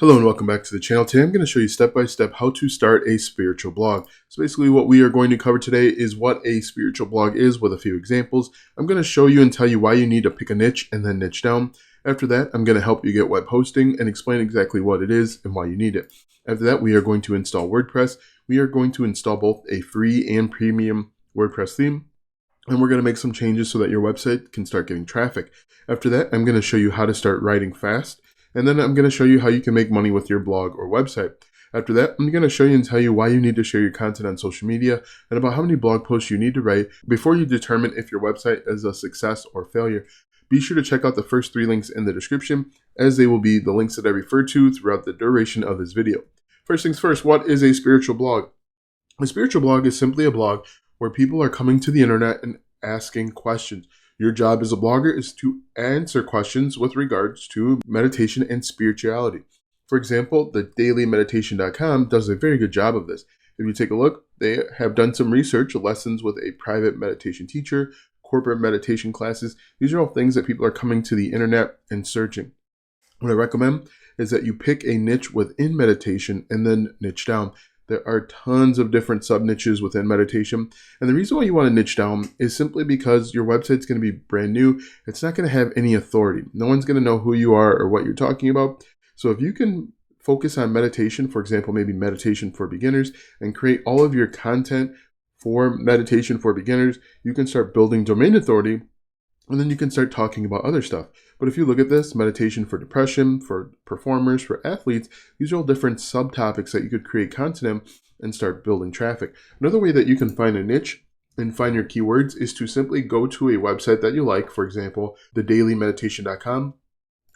Hello and welcome back to the channel. Today I'm going to show you step by step how to start a spiritual blog. So basically what we are going to cover today is what a spiritual blog is with a few examples. I'm going to show you and tell you why you need to pick a niche and then niche down. After that, I'm going to help you get web hosting and explain exactly what it is and why you need it. After that, we are going to install WordPress. We are going to install both a free and premium WordPress theme. And we're going to make some changes so that your website can start getting traffic. After that, I'm going to show you how to start writing fast. And then I'm going to show you how you can make money with your blog or website. After that, I'm going to show you and tell you why you need to share your content on social media and about how many blog posts you need to write before you determine if your website is a success or failure. Be sure to check out the first 3 links in the description, as they will be the links that I refer to throughout the duration of this video. First things first, what is a spiritual blog? A spiritual blog is simply a blog where people are coming to the internet and asking questions. Your job as a blogger is to answer questions with regards to meditation and spirituality. For example, the dailymeditation.com does a very good job of this. If you take a look, they have done some research, lessons with a private meditation teacher, corporate meditation classes. These are all things that people are coming to the internet and searching. What I recommend is that you pick a niche within meditation and then niche down. There are tons of different sub-niches within meditation. And the reason why you want to niche down is simply because your website's going to be brand new. It's not going to have any authority. No one's going to know who you are or what you're talking about. So if you can focus on meditation, for example, maybe meditation for beginners, and create all of your content for meditation for beginners, you can start building domain authority. And then you can start talking about other stuff. But if you look at this, meditation for depression, for performers, for athletes, these are all different subtopics that you could create content in and start building traffic. Another way that you can find a niche and find your keywords is to simply go to a website that you like, for example, thedailymeditation.com,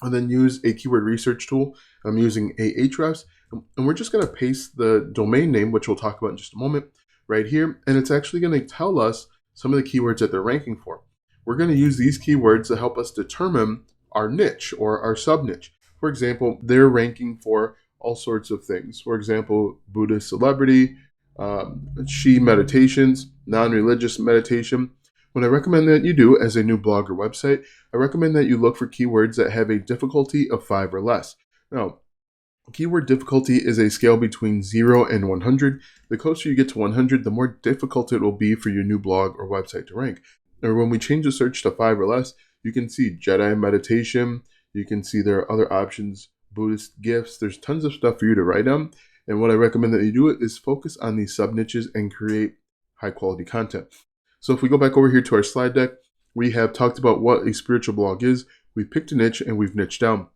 and then use a keyword research tool. I'm using Ahrefs, and we're just going to paste the domain name, which we'll talk about in just a moment, right here. And it's actually going to tell us some of the keywords that they're ranking for. We're going to use these keywords to help us determine our niche or our sub-niche. For example, they're ranking for all sorts of things. For example, Buddhist celebrity, Shi meditations, non-religious meditation. What I recommend that you do as a new blog or website, I recommend that you look for keywords that have a difficulty of 5 or less. Now, keyword difficulty is a scale between 0 and 100. The closer you get to 100, the more difficult it will be for your new blog or website to rank. Or when we change the search to 5 or less, you can see Jedi meditation. You can see there are other options, Buddhist gifts. There's tons of stuff for you to write down. And what I recommend that you do is focus on these sub niches and create high quality content. So if we go back over here to our slide deck, we have talked about what a spiritual blog is. We've picked a niche and we've niched down.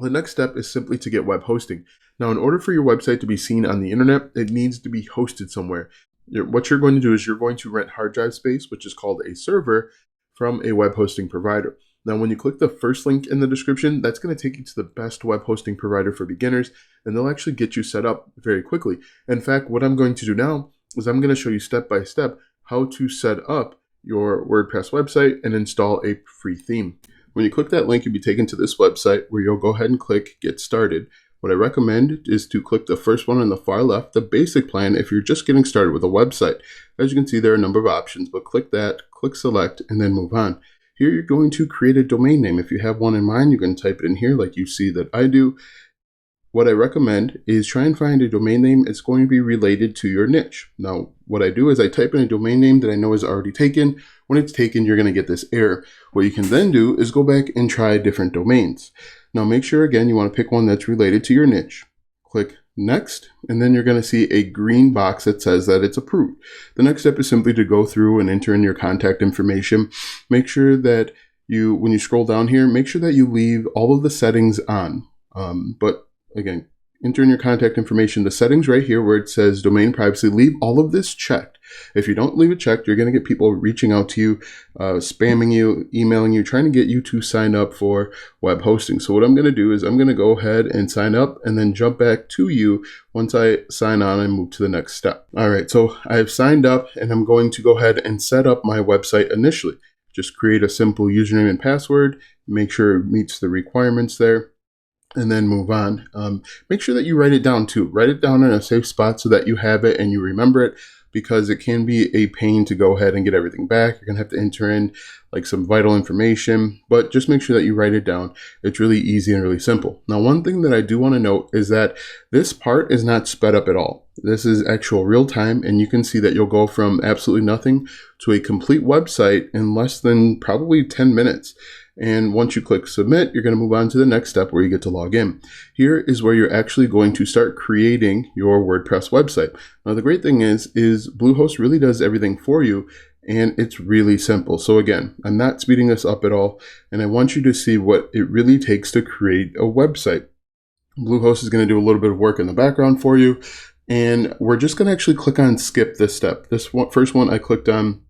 The next step is simply to get web hosting. Now, in order for your website to be seen on the internet, it needs to be hosted somewhere. What you're going to do is you're going to rent hard drive space, which is called a server, from a web hosting provider. Now, when you click the first link in the description, that's going to take you to the best web hosting provider for beginners, and they'll actually get you set up very quickly. In fact, what I'm going to do now is I'm going to show you step by step how to set up your WordPress website and install a free theme. When you click that link, you'll be taken to this website where you'll go ahead and click Get Started. What I recommend is to click the first one on the far left, the basic plan, if you're just getting started with a website. As you can see, there are a number of options, but click that, click Select, and then move on. Here, you're going to create a domain name. If you have one in mind, you can type it in here like you see that I do. What I recommend is try and find a domain name that's going to be related to your niche. Now, what I do is I type in a domain name that I know is already taken. When it's taken, you're going to get this error. What you can then do is go back and try different domains. Now, make sure, again, you want to pick one that's related to your niche. Click Next, and then you're going to see a green box that says that it's approved. The next step is simply to go through and enter in your contact information. Make sure that when you scroll down here, make sure that you leave all of the settings on. But again, enter in your contact information. The settings right here where it says domain privacy, leave all of this checked. If you don't leave it checked, you're going to get people reaching out to you, spamming you, emailing you, trying to get you to sign up for web hosting. So what I'm going to do is I'm going to go ahead and sign up and then jump back to you once I sign on and move to the next step. All right, so I've signed up and I'm going to go ahead and set up my website initially. Just create a simple username and password, make sure it meets the requirements there, and then move on. Make sure that you write it down too. Write it down in a safe spot so that you have it and you remember it. because it can be a pain to go ahead and get everything back. You're going to have to enter in like some vital information, but just make sure that you write it down. It's really easy and really simple. Now, one thing that I do want to note is that this part is not sped up at all. This is actual real time, and you can see that you'll go from absolutely nothing to a complete website in less than probably 10 minutes. And once you click submit, you're going to move on to the next step where you get to log in. Here is where you're actually going to start creating your WordPress website. Now, the great thing is Bluehost really does everything for you, and it's really simple. So again, I'm not speeding this up at all, and I want you to see what it really takes to create a website. Bluehost is going to do a little bit of work in the background for you, and we're just going to actually click on skip this step. This one, first one I clicked on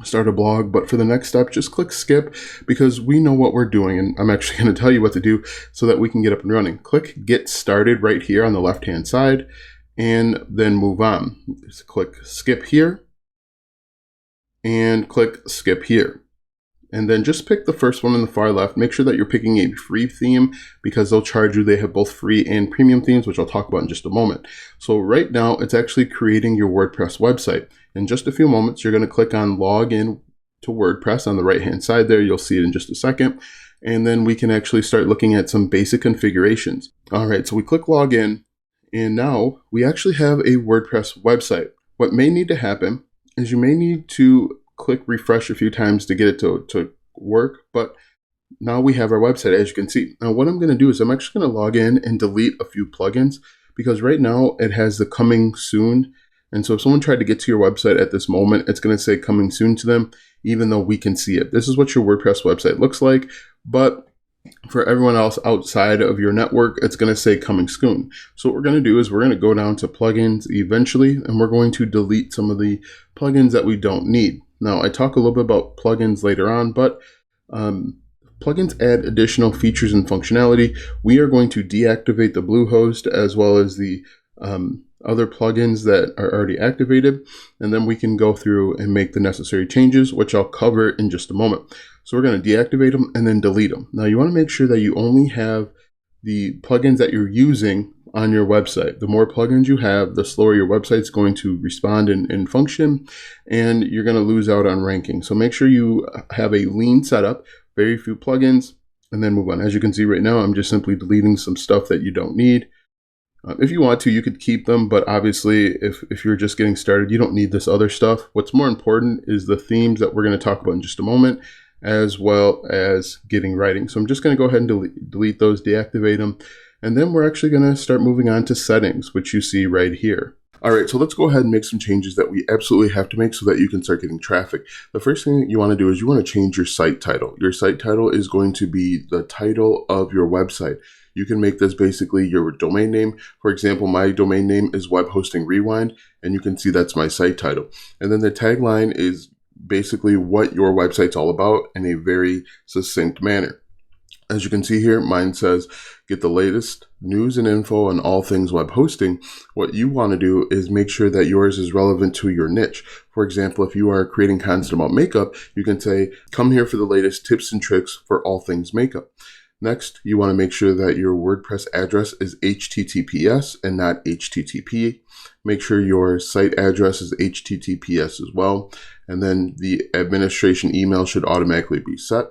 start a blog, but for the next step, just click skip because we know what we're doing, and I'm actually going to tell you what to do so that we can get up and running. Click get started right here on the left hand side, and then move on. Just click skip here and click skip here. And then just pick the first one on the far left. Make sure that you're picking a free theme because they'll charge you. They have both free and premium themes, which I'll talk about in just a moment. So right now, it's actually creating your WordPress website. In just a few moments, you're going to click on log in to WordPress on the right-hand side there. You'll see it in just a second. And then we can actually start looking at some basic configurations. All right, so we click log in, and now we actually have a WordPress website. What may need to happen is you may need to click refresh a few times to get it to work, but now we have our website, as you can see. Now what I'm going to do is I'm actually going to log in and delete a few plugins because right now it has the coming soon. And so if someone tried to get to your website at this moment, it's going to say coming soon to them, even though we can see it. This is what your WordPress website looks like, but for everyone else outside of your network, it's going to say coming soon. So what we're going to do is we're going to go down to plugins eventually, and we're going to delete some of the plugins that we don't need. Now, I talk a little bit about plugins later on, but plugins add additional features and functionality. We are going to deactivate the Bluehost as well as the other plugins that are already activated, and then we can go through and make the necessary changes, which I'll cover in just a moment. So we're going to deactivate them and then delete them. Now, you want to make sure that you only have the plugins that you're using on your website. The more plugins you have, the slower your website's going to respond and function, and you're going to lose out on ranking. So make sure you have a lean setup, very few plugins, and then move on. As you can see right now, I'm just simply deleting some stuff that you don't need. If you want to, you could keep them, but obviously if you're just getting started, you don't need this other stuff. What's more important is the themes that we're going to talk about in just a moment, as well as getting writing. So I'm just going to go ahead and delete those, deactivate them. And then we're actually going to start moving on to settings, which you see right here. All right, so let's go ahead and make some changes that we absolutely have to make so that you can start getting traffic. The first thing that you want to do is you want to change your site title. Your site title is going to be the title of your website. You can make this basically your domain name. For example, my domain name is Web Hosting Rewind, and you can see that's my site title. And then the tagline is basically what your website's all about in a very succinct manner. As you can see here, mine says, get the latest news and info on all things web hosting. What you want to do is make sure that yours is relevant to your niche. For example, if you are creating content about makeup, you can say, come here for the latest tips and tricks for all things makeup. Next, you want to make sure that your WordPress address is HTTPS and not HTTP. Make sure your site address is HTTPS as well. And then the administration email should automatically be set.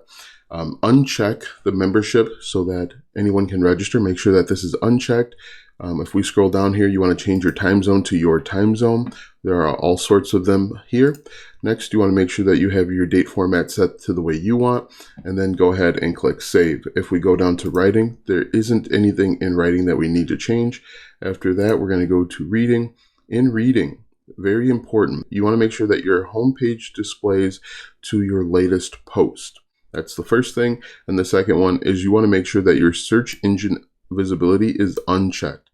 Uncheck the membership so that anyone can register. Make sure that this is unchecked. If we scroll down here, you want to change your time zone to your time zone. There are all sorts of them here. Next, you want to make sure that you have your date format set to the way you want, and then go ahead and click save. If we go down to writing, there isn't anything in writing that we need to change. After that, we're going to go to reading. In reading, very important, you want to make sure that your homepage displays to your latest post. That's the first thing. And the second one is you want to make sure that your search engine visibility is unchecked.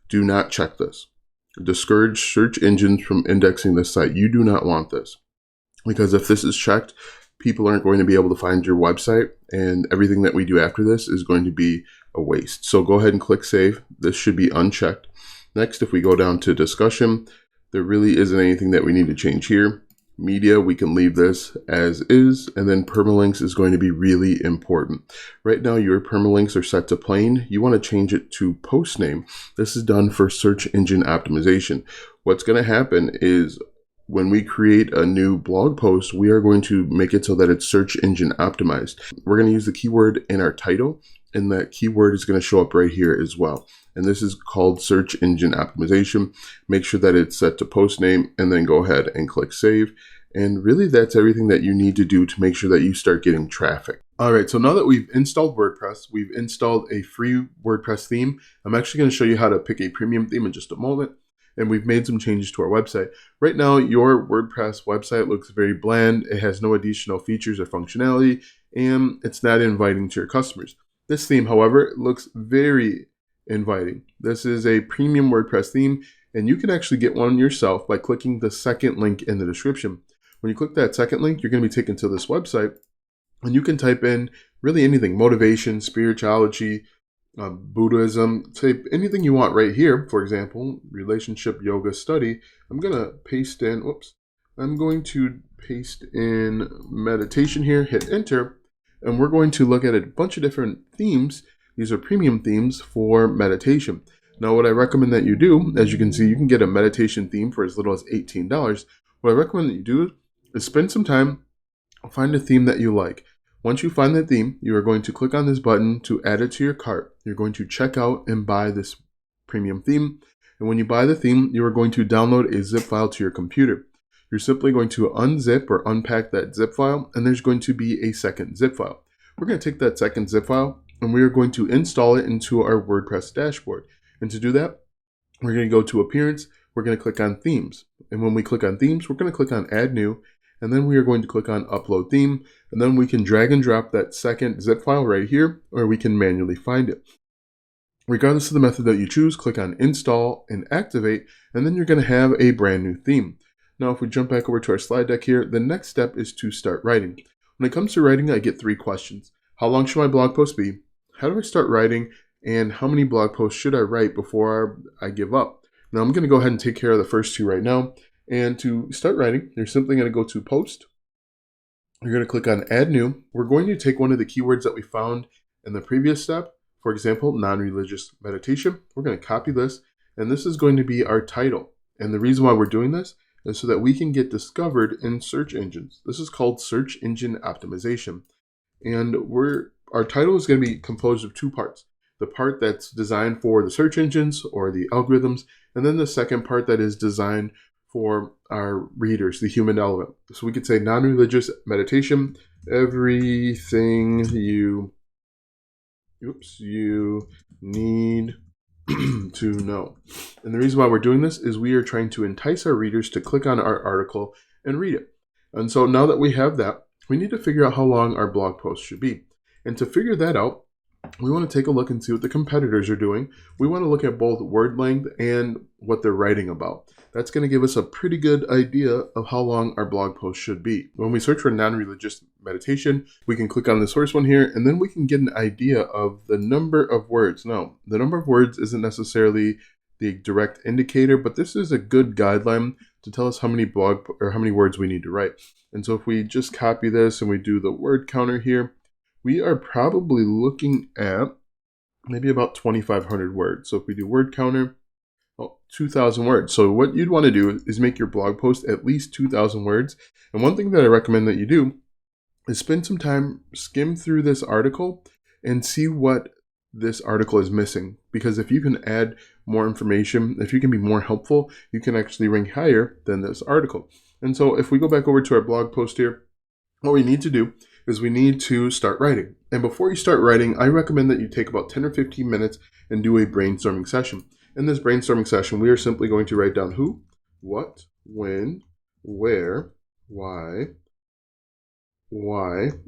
Do not check this. Discourage search engines from indexing this site. You do not want this, because if this is checked, people aren't going to be able to find your website, and everything that we do after this is going to be a waste. So go ahead and click save. This should be unchecked. Next, if we go down to discussion, there really isn't anything that we need to change here. Media, we can leave this as is, and then permalinks is going to be really important. Right now, your permalinks are set to plain. You want to change it to post name. This is done for search engine optimization. What's going to happen is when we create a new blog post, we are going to make it so that it's search engine optimized. We're going to use the keyword in our title, and that keyword is going to show up right here as well. And this is called search engine optimization. Make sure that it's set to post name, and then go ahead and click save. And really, that's everything that you need to do to make sure that you start getting traffic. All right, so now that we've installed WordPress, we've installed a free WordPress theme. I'm actually going to show you how to pick a premium theme in just a moment. And we've made some changes to our website. Right now, your WordPress website looks very bland. It has no additional features or functionality, and it's not inviting to your customers. This theme, however, looks very inviting. This is a premium WordPress theme, and you can actually get one yourself by clicking the second link in the description. When you click that second link, you're going to be taken to this website, and you can type in really anything: motivation, spirituality, Buddhism, type anything you want right here. For example, relationship yoga study. I'm going to paste in meditation here, hit enter, and we're going to look at a bunch of different themes. These are premium themes for meditation. Now, what I recommend that you do, as you can see, you can get a meditation theme for as little as $18. What I recommend that you do is spend some time, find a theme that you like. Once you find that theme, you are going to click on this button to add it to your cart. You're going to check out and buy this premium theme. And when you buy the theme, you are going to download a zip file to your computer. You're simply going to unzip or unpack that zip file, and there's going to be a second zip file. We're going to take that second zip file, and we are going to install it into our WordPress dashboard. And to do that, we're going to go to Appearance. We're going to click on Themes. And when we click on Themes, we're going to click on Add New. And then we are going to click on Upload Theme. And then we can drag and drop that second zip file right here, or we can manually find it. Regardless of the method that you choose, click on Install and Activate, and then you're going to have a brand new theme. Now, if we jump back over to our slide deck here, the next step is to start writing. When it comes to writing, I get 3 questions. How long should my blog post be? How do I start writing? And how many blog posts should I write before I give up? Now, I'm going to go ahead and take care of the first 2 right now. And to start writing, you're simply going to go to Post. You're going to click on Add New. We're going to take one of the keywords that we found in the previous step. For example, non-religious meditation. We're going to copy this, and this is going to be our title. And the reason why we're doing this is so that we can get discovered in search engines. This is called search engine optimization. And our title is going to be composed of 2 parts. The part that's designed for the search engines or the algorithms, and then the second part that is designed for our readers, the human element. So we could say non-religious meditation, everything you need to know. And the reason why we're doing this is we are trying to entice our readers to click on our article and read it. And so now that we have that, we need to figure out how long our blog post should be. And to figure that out, we want to take a look and see what the competitors are doing. We want to look at both word length and what they're writing about. That's going to give us a pretty good idea of how long our blog post should be. When we search for non-religious meditation, we can click on the source one here, and then we can get an idea of the number of words. Now, the number of words isn't necessarily the direct indicator, but this is a good guideline to tell us how many words we need to write. And so if we just copy this and we do the word counter here, we are probably looking at maybe about 2,500 words. So if we do word counter, 2,000 words. So what you'd want to do is make your blog post at least 2,000 words. And one thing that I recommend that you do is spend some time, skim through this article and see what this article is missing. Because if you can add more information, if you can be more helpful, you can actually rank higher than this article. And so if we go back over to our blog post here, what we need to do is we need to start writing. And before you start writing, I recommend that you take about 10 or 15 minutes and do a brainstorming session. In this brainstorming session, we are simply going to write down who, what, when, where, why,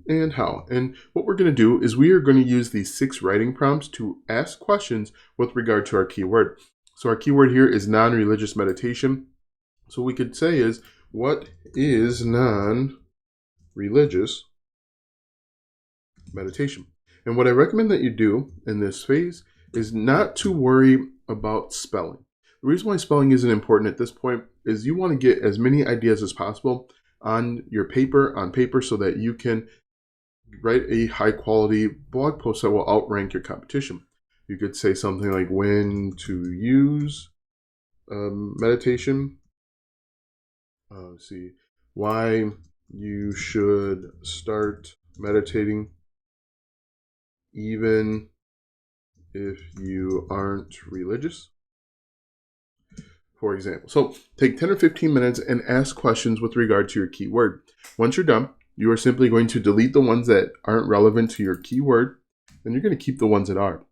and how. And what we're going to do is we are going to use these 6 writing prompts to ask questions with regard to our keyword. So our keyword here is non-religious meditation. So what we could say is, what is non-religious meditation? And what I recommend that you do in this phase is not to worry about spelling. The reason why spelling isn't important at this point is you want to get as many ideas as possible on paper so that you can write a high quality blog post that will outrank your competition. You could say something like when to use meditation let's see, why you should start meditating even if you aren't religious, for example. So take 10 or 15 minutes and ask questions with regard to your keyword. Once you're done, you are simply going to delete the ones that aren't relevant to your keyword, and you're going to keep the ones that are.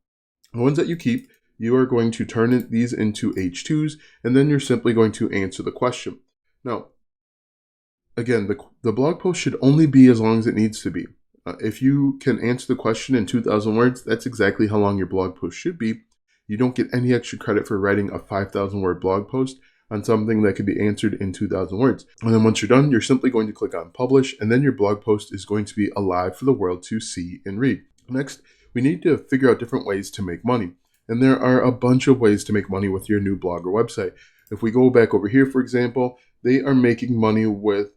The ones that you keep, you are going to turn these into H2s, and then you're simply going to answer the question. Now, again, the blog post should only be as long as it needs to be. If you can answer the question in 2,000 words, that's exactly how long your blog post should be. You don't get any extra credit for writing a 5,000 word blog post on something that could be answered in 2,000 words. And then once you're done, you're simply going to click on publish, and then your blog post is going to be alive for the world to see and read. Next, we need to figure out different ways to make money. And there are a bunch of ways to make money with your new blog or website. If we go back over here, for example, they are making money with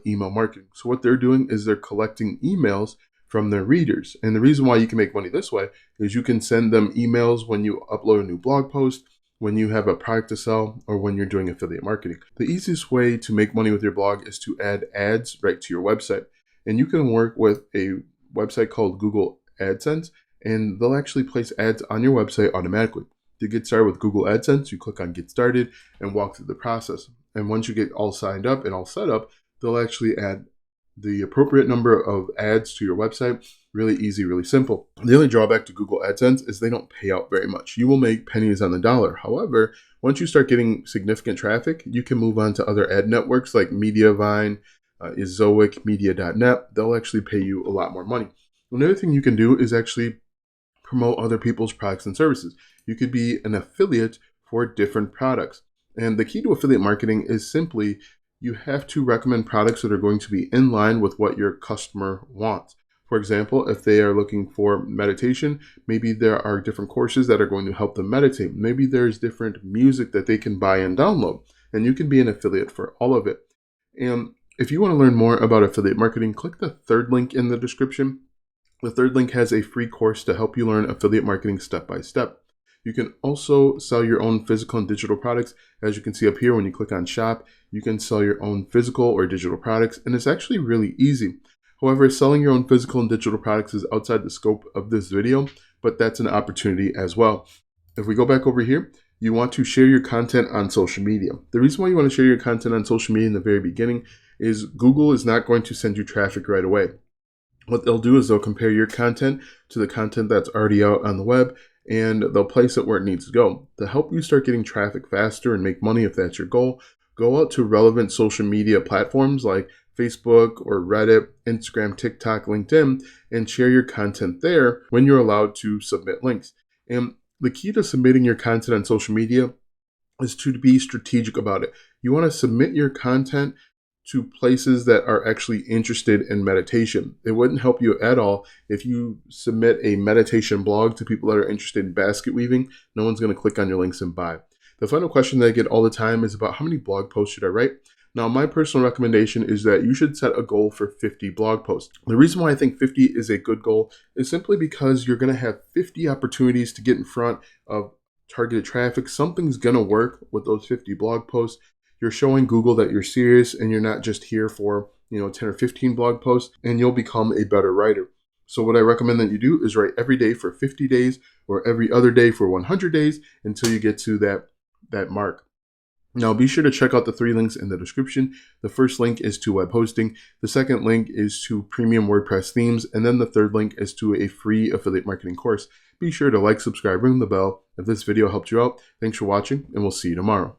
email marketing. So what they're doing is they're collecting emails from their readers. And the reason why you can make money this way is you can send them emails when you upload a new blog post, when you have a product to sell, or when you're doing affiliate marketing. The easiest way to make money with your blog is to add ads right to your website. And you can work with a website called Google AdSense, and they'll actually place ads on your website automatically. To get started with Google AdSense, you click on Get Started and walk through the process. And once you get all signed up and all set up, they'll actually add the appropriate number of ads to your website. Really easy, really simple. The only drawback to Google AdSense is they don't pay out very much. You will make pennies on the dollar. However, once you start getting significant traffic, you can move on to other ad networks like Mediavine, Izoic, Media.net. They'll actually pay you a lot more money. Another thing you can do is actually promote other people's products and services. You could be an affiliate for different products. And the key to affiliate marketing is simply you have to recommend products that are going to be in line with what your customer wants. For example, if they are looking for meditation, maybe there are different courses that are going to help them meditate. Maybe there's different music that they can buy and download, and you can be an affiliate for all of it. And if you want to learn more about affiliate marketing, click the third link in the description. The third link has a free course to help you learn affiliate marketing step by step. You can also sell your own physical and digital products. As you can see up here, when you click on shop, you can sell your own physical or digital products, and it's actually really easy. However, selling your own physical and digital products is outside the scope of this video, but that's an opportunity as well. If we go back over here, you want to share your content on social media. The reason why you want to share your content on social media in the very beginning is Google is not going to send you traffic right away. What they'll do is they'll compare your content to the content that's already out on the web, and they'll place it where it needs to go. To help you start getting traffic faster and make money if that's your goal, go out to relevant social media platforms like Facebook or Reddit, Instagram, TikTok, LinkedIn, and share your content there when you're allowed to submit links. And the key to submitting your content on social media is to be strategic about it. You want to submit your content to places that are actually interested in meditation. It wouldn't help you at all if you submit a meditation blog to people that are interested in basket weaving. No one's going to click on your links and buy. The final question that I get all the time is about how many blog posts should I write? Now, my personal recommendation is that you should set a goal for 50 blog posts. The reason why I think 50 is a good goal is simply because you're going to have 50 opportunities to get in front of targeted traffic. Something's going to work with those 50 blog posts. You're showing Google that you're serious and you're not just here for 10 or 15 blog posts, and you'll become a better writer. So what I recommend that you do is write every day for 50 days or every other day for 100 days until you get to that mark. Now be sure to check out the 3 links in the description. The first link is to web hosting. The second link is to premium WordPress themes. And then the third link is to a free affiliate marketing course. Be sure to like, subscribe, ring the bell if this video helped you out. Thanks for watching, and we'll see you tomorrow.